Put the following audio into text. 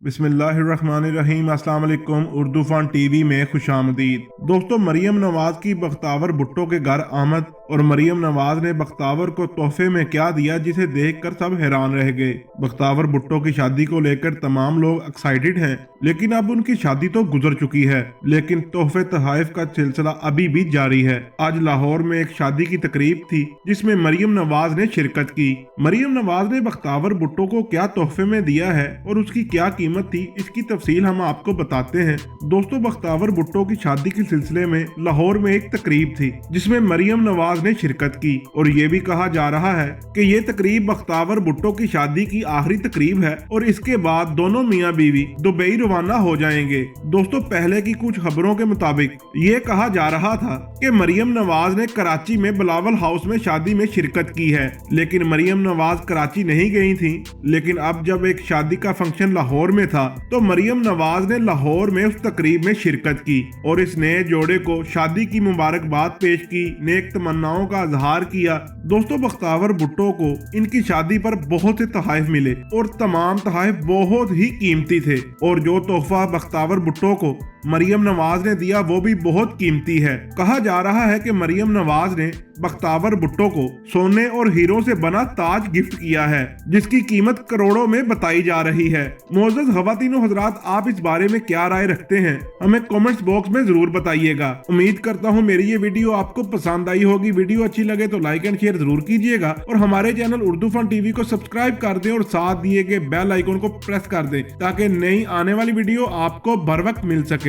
बिस्मिल्लाहिर्रहमानिर्रहीम। अस्सलाम वालेकुम। उर्दू फन टीवी में खुशामदीद। दोस्तों, मरियम नवाज की बख्तावर भुट्टो के घर आमद और मरियम नवाज ने बख्तावर को तोहफे में क्या दिया जिसे देखकर सब हैरान रह गए। बख्तावर भुट्टो की शादी को लेकर तमाम लोग एक्साइटेड हैं, लेकिन अब उनकी शादी तो गुजर चुकी है, लेकिन तोहफे तोहफ का सिलसिला अभी भी जारी है। आज लाहौर में एक शादी की तकरीब थी जिसमें मरियम नवाज ने शिरकत की। मरियम नवाज ने बख्तावर भुट्टो को क्या तोहफे में दिया है और उसकी क्या कीमत थी, इसकी तफसील हम आपको बताते हैं। दोस्तों, बख्तावर भुट्टो की शादी के सिलसिले में लाहौर में एक तकरीब थी जिसमें मरियम नवाज ने शिरकत की और ये भी कहा जा रहा है कि ये तकरीब बख्तावर भुट्टो की शादी की आखिरी तकरीब है और इसके बाद दोनों मियां बीवी दुबई रवाना हो जाएंगे। दोस्तों, पहले की कुछ खबरों के मुताबिक ये कहा जा रहा था कि मरियम नवाज ने कराची में बिलावल हाउस में शादी में शिरकत की है, लेकिन मरियम नवाज कराची नहीं गई थी। लेकिन अब जब एक शादी का फंक्शन लाहौर में था तो मरियम नवाज ने लाहौर में उस तकरीब में शिरकत की और इस नए जोड़े को शादी की मुबारकबाद पेश की, नेक तमन्नाओं का इजहार किया। दोस्तों, बख्तावर भुट्टो को इनकी शादी पर बहुत से तोहफे मिले और तमाम तोहफे बहुत ही कीमती थे और जो तोहफा बख्तावर भुट्टो को मरियम नवाज ने दिया वो भी बहुत कीमती है। कहा जा रहा है कि मरियम नवाज ने बख्तावर भुट्टो को सोने और हीरो से बना ताज गिफ्ट किया है जिसकी कीमत करोड़ों में बताई जा रही है। मोअज़्ज़ज़ ख़वातीनो हज़रात, आप इस बारे में क्या राय रखते हैं, हमें कमेंट्स बॉक्स में जरूर बताइएगा। उम्मीद करता हूँ मेरी ये वीडियो आपको पसंद आई होगी। वीडियो अच्छी लगे तो लाइक एंड शेयर जरूर कीजिएगा और हमारे चैनल उर्दू फन टीवी को सब्सक्राइब कर दें और साथ दिए गए बेल आइकन को प्रेस कर दें ताकि नई आने वाली वीडियो आपको बर वक्त मिल सके।